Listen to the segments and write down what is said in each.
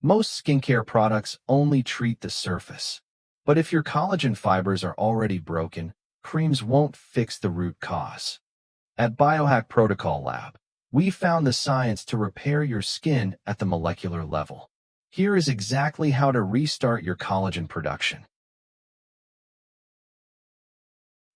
Most skincare products only treat the surface. But if your collagen fibers are already broken, creams won't fix the root cause. At Biohack Protocol Lab, we found the science to repair your skin at the molecular level. Here is exactly how to restart your collagen production.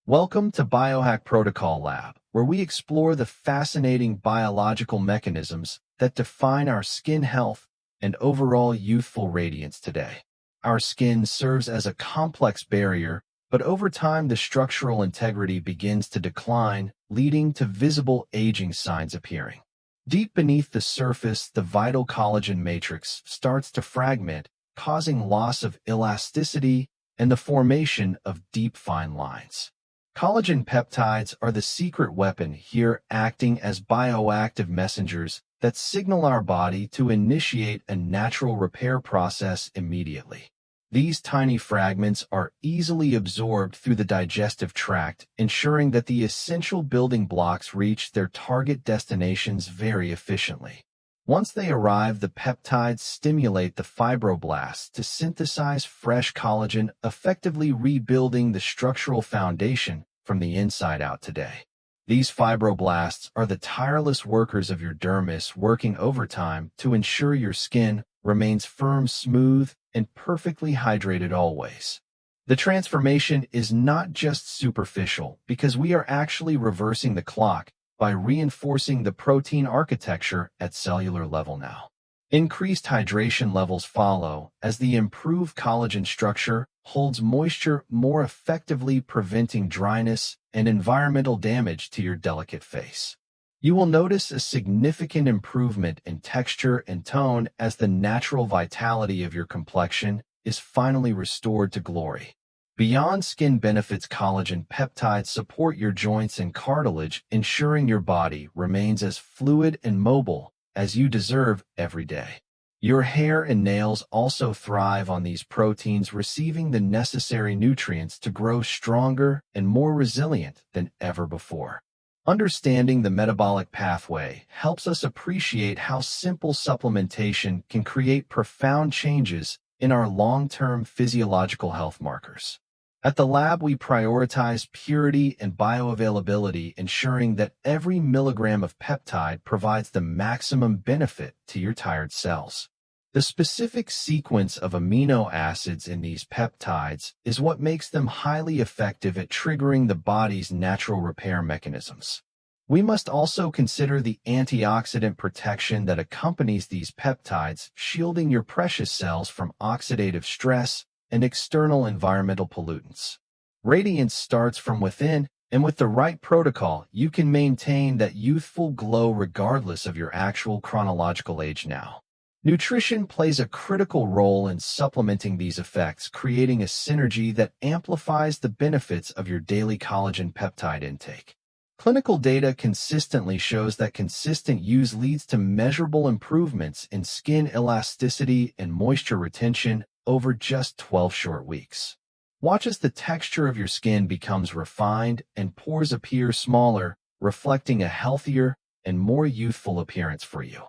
Welcome to Biohack Protocol Lab, where we explore the fascinating biological mechanisms that define our skin health and overall youthful radiance today. Our skin serves as a complex barrier, but over time the structural integrity begins to decline, leading to visible aging signs appearing. Deep beneath the surface, the vital collagen matrix starts to fragment, causing loss of elasticity and the formation of deep fine lines. Collagen peptides are the secret weapon here, acting as bioactive messengers that signal our body to initiate a natural repair process immediately. These tiny fragments are easily absorbed through the digestive tract, ensuring that the essential building blocks reach their target destinations very efficiently. Once they arrive, the peptides stimulate the fibroblasts to synthesize fresh collagen, effectively rebuilding the structural foundation from the inside out today. These fibroblasts are the tireless workers of your dermis, working overtime to ensure your skin remains firm, smooth, and perfectly hydrated always. The transformation is not just superficial, because we are actually reversing the clock by reinforcing the protein architecture at cellular level now. Increased hydration levels follow as the improved collagen structure holds moisture more effectively, preventing dryness and environmental damage to your delicate face. You will notice a significant improvement in texture and tone as the natural vitality of your complexion is finally restored to glory. Beyond skin benefits, collagen peptides support your joints and cartilage, ensuring your body remains as fluid and mobile as you deserve every day. Your hair and nails also thrive on these proteins, receiving the necessary nutrients to grow stronger and more resilient than ever before. Understanding the metabolic pathway helps us appreciate how simple supplementation can create profound changes in our long-term physiological health markers. At the lab, we prioritize purity and bioavailability, ensuring that every milligram of peptide provides the maximum benefit to your tired cells. The specific sequence of amino acids in these peptides is what makes them highly effective at triggering the body's natural repair mechanisms. We must also consider the antioxidant protection that accompanies these peptides, shielding your precious cells from oxidative stress and external environmental pollutants. Radiance starts from within, and with the right protocol, you can maintain that youthful glow regardless of your actual chronological age now. Nutrition plays a critical role in supplementing these effects, creating a synergy that amplifies the benefits of your daily collagen peptide intake. Clinical data consistently shows that consistent use leads to measurable improvements in skin elasticity and moisture retention over just 12 short weeks. Watch as the texture of your skin becomes refined and pores appear smaller, reflecting a healthier and more youthful appearance for you.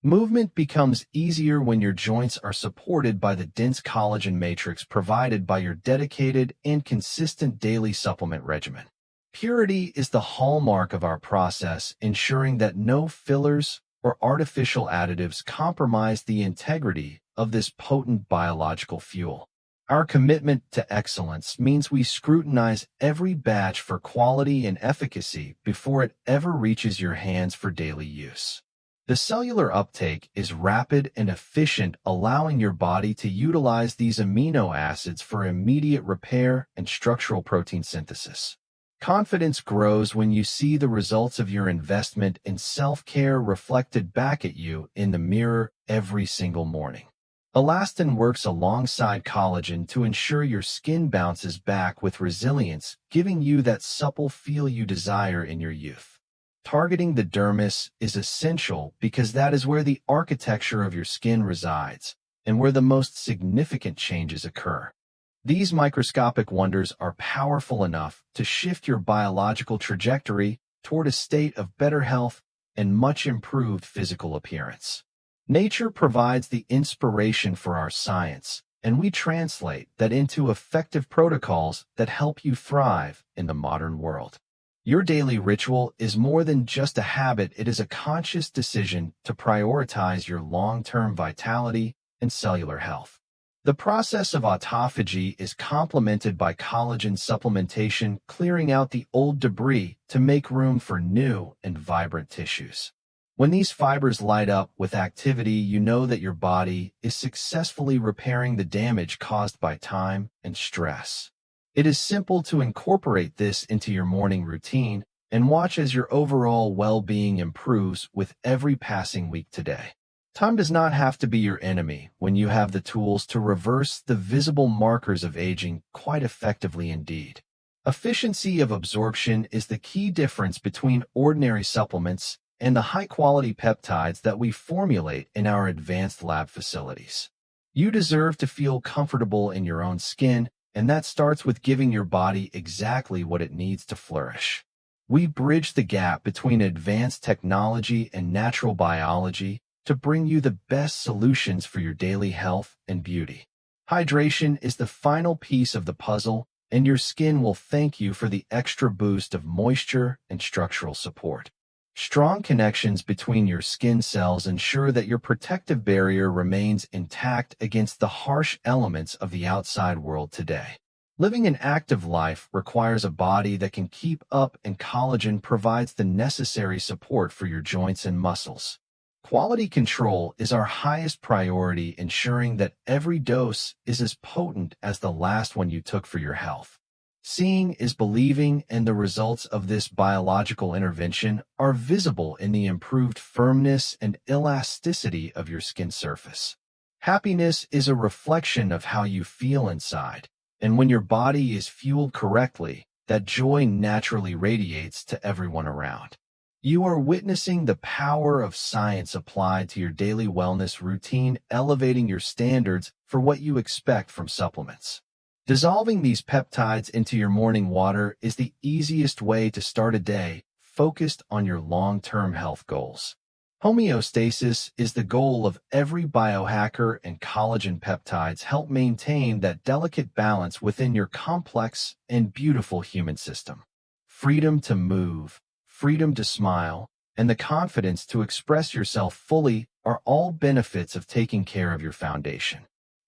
Movement becomes easier when your joints are supported by the dense collagen matrix provided by your dedicated and consistent daily supplement regimen. Purity is the hallmark of our process, ensuring that no fillers or artificial additives compromise the integrity of this potent biological fuel. Our commitment to excellence means we scrutinize every batch for quality and efficacy before it ever reaches your hands for daily use. The cellular uptake is rapid and efficient, allowing your body to utilize these amino acids for immediate repair and structural protein synthesis. Confidence grows when you see the results of your investment in self-care reflected back at you in the mirror every single morning. Elastin works alongside collagen to ensure your skin bounces back with resilience, giving you that supple feel you desire in your youth. Targeting the dermis is essential because that is where the architecture of your skin resides and where the most significant changes occur. These microscopic wonders are powerful enough to shift your biological trajectory toward a state of better health and much improved physical appearance. Nature provides the inspiration for our science, and we translate that into effective protocols that help you thrive in the modern world. Your daily ritual is more than just a habit, it is a conscious decision to prioritize your long-term vitality and cellular health. The process of autophagy is complemented by collagen supplementation, clearing out the old debris to make room for new and vibrant tissues. When these fibers light up with activity, you know that your body is successfully repairing the damage caused by time and stress. It is simple to incorporate this into your morning routine and watch as your overall well-being improves with every passing week today. Time does not have to be your enemy when you have the tools to reverse the visible markers of aging quite effectively indeed. Efficiency of absorption is the key difference between ordinary supplements and the high-quality peptides that we formulate in our advanced lab facilities. You deserve to feel comfortable in your own skin, and that starts with giving your body exactly what it needs to flourish. We bridge the gap between advanced technology and natural biology to bring you the best solutions for your daily health and beauty. Hydration is the final piece of the puzzle, and your skin will thank you for the extra boost of moisture and structural support. Strong connections between your skin cells ensure that your protective barrier remains intact against the harsh elements of the outside world today. Living an active life requires a body that can keep up, and collagen provides the necessary support for your joints and muscles. Quality control is our highest priority, ensuring that every dose is as potent as the last one you took for your health. Seeing is believing, and the results of this biological intervention are visible in the improved firmness and elasticity of your skin surface. Happiness is a reflection of how you feel inside, and when your body is fueled correctly, that joy naturally radiates to everyone around. You are witnessing the power of science applied to your daily wellness routine, elevating your standards for what you expect from supplements. Dissolving these peptides into your morning water is the easiest way to start a day focused on your long-term health goals. Homeostasis is the goal of every biohacker, and collagen peptides help maintain that delicate balance within your complex and beautiful human system. Freedom to move, freedom to smile, and the confidence to express yourself fully are all benefits of taking care of your foundation.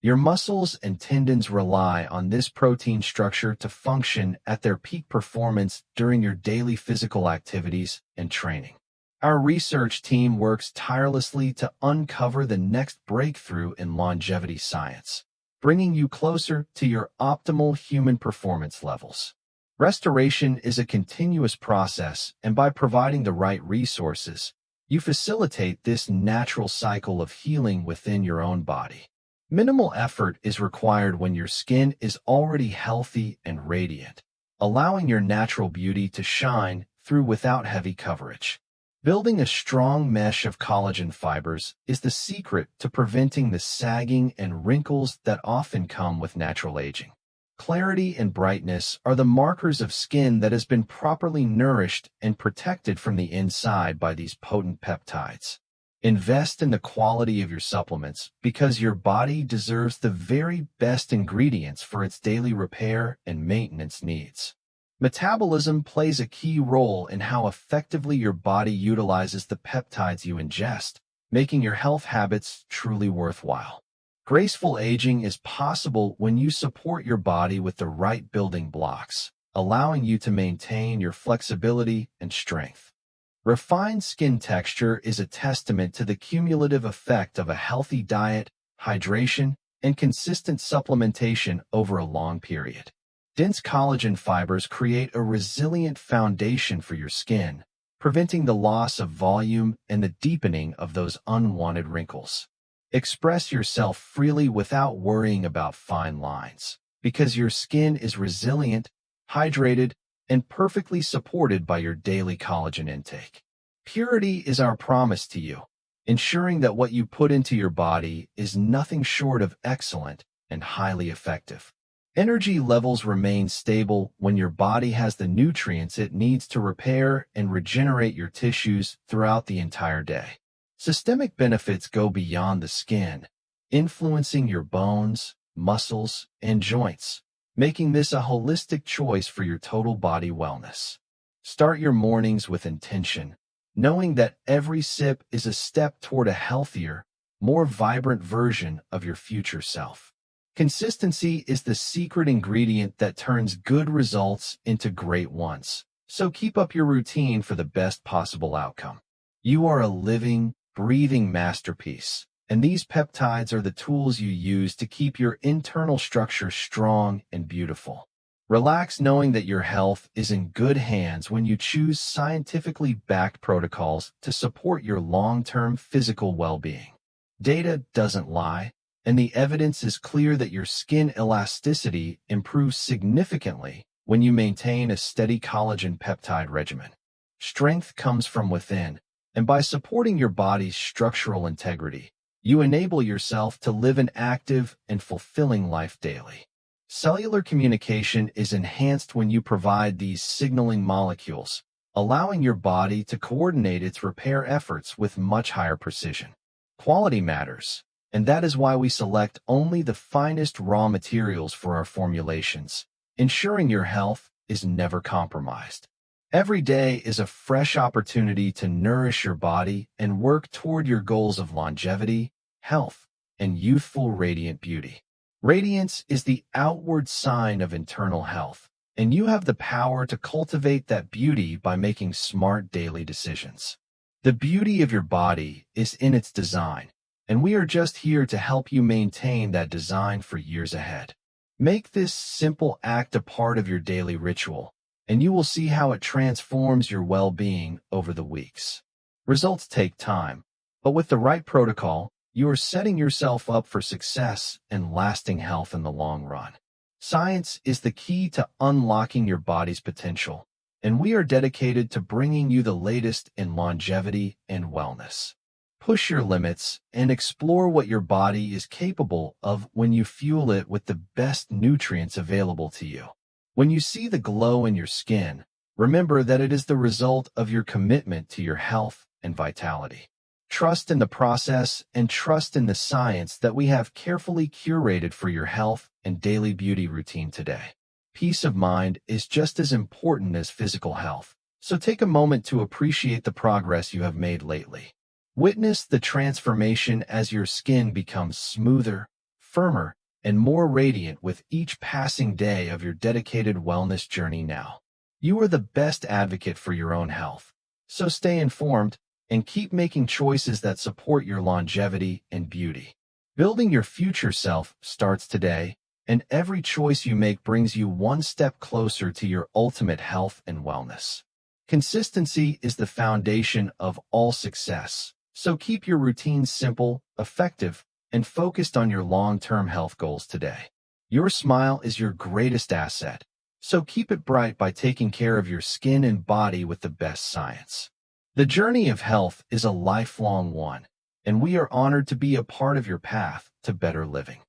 Your muscles and tendons rely on this protein structure to function at their peak performance during your daily physical activities and training. Our research team works tirelessly to uncover the next breakthrough in longevity science, bringing you closer to your optimal human performance levels. Restoration is a continuous process, and by providing the right resources, you facilitate this natural cycle of healing within your own body. Minimal effort is required when your skin is already healthy and radiant, allowing your natural beauty to shine through without heavy coverage. Building a strong mesh of collagen fibers is the secret to preventing the sagging and wrinkles that often come with natural aging. Clarity and brightness are the markers of skin that has been properly nourished and protected from the inside by these potent peptides. Invest in the quality of your supplements because your body deserves the very best ingredients for its daily repair and maintenance needs. Metabolism plays a key role in how effectively your body utilizes the peptides you ingest, making your health habits truly worthwhile. Graceful aging is possible when you support your body with the right building blocks, allowing you to maintain your flexibility and strength. Refined skin texture is a testament to the cumulative effect of a healthy diet, hydration, and consistent supplementation over a long period. Dense collagen fibers create a resilient foundation for your skin, preventing the loss of volume and the deepening of those unwanted wrinkles. Express yourself freely without worrying about fine lines, because your skin is resilient, hydrated, and perfectly supported by your daily collagen intake. Purity is our promise to you, ensuring that what you put into your body is nothing short of excellent and highly effective. Energy levels remain stable when your body has the nutrients it needs to repair and regenerate your tissues throughout the entire day. Systemic benefits go beyond the skin, influencing your bones, muscles, and joints, making this a holistic choice for your total body wellness. Start your mornings with intention, knowing that every sip is a step toward a healthier, more vibrant version of your future self. Consistency is the secret ingredient that turns good results into great ones. So keep up your routine for the best possible outcome. You are a living, breathing masterpiece, and these peptides are the tools you use to keep your internal structure strong and beautiful. Relax knowing that your health is in good hands when you choose scientifically backed protocols to support your long-term physical well-being. Data doesn't lie, and the evidence is clear that your skin elasticity improves significantly when you maintain a steady collagen peptide regimen. Strength comes from within, and by supporting your body's structural integrity, you enable yourself to live an active and fulfilling life daily. Cellular communication is enhanced when you provide these signaling molecules, allowing your body to coordinate its repair efforts with much higher precision. Quality matters, and that is why we select only the finest raw materials for our formulations, ensuring your health is never compromised. Every day is a fresh opportunity to nourish your body and work toward your goals of longevity, health, and youthful radiant beauty. Radiance is the outward sign of internal health, and you have the power to cultivate that beauty by making smart daily decisions. The beauty of your body is in its design, and we are just here to help you maintain that design for years ahead. Make this simple act a part of your daily ritual, and you will see how it transforms your well-being over the weeks. Results take time, but with the right protocol, you are setting yourself up for success and lasting health in the long run. Science is the key to unlocking your body's potential, and we are dedicated to bringing you the latest in longevity and wellness. Push your limits and explore what your body is capable of when you fuel it with the best nutrients available to you. When you see the glow in your skin, remember that it is the result of your commitment to your health and vitality. Trust in the process and trust in the science that we have carefully curated for your health and daily beauty routine today. Peace of mind is just as important as physical health, so take a moment to appreciate the progress you have made lately. Witness the transformation as your skin becomes smoother, firmer, and more radiant with each passing day of your dedicated wellness journey now. You are the best advocate for your own health, so stay informed and keep making choices that support your longevity and beauty. Building your future self starts today, and every choice you make brings you one step closer to your ultimate health and wellness. Consistency is the foundation of all success, so keep your routines simple, effective, and focused on your long-term health goals today. Your smile is your greatest asset, so keep it bright by taking care of your skin and body with the best science. The journey of health is a lifelong one, and we are honored to be a part of your path to better living.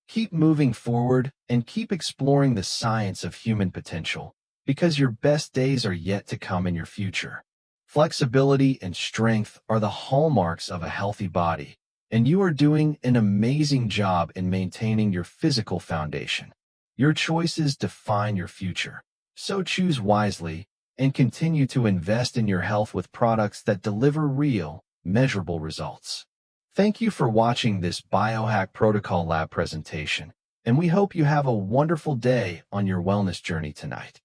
Keep moving forward and keep exploring the science of human potential, because your best days are yet to come in your future. Flexibility and strength are the hallmarks of a healthy body, and you are doing an amazing job in maintaining your physical foundation. Your choices define your future, so choose wisely and continue to invest in your health with products that deliver real, measurable results. Thank you for watching this Biohack Protocol Lab presentation, and we hope you have a wonderful day on your wellness journey tonight.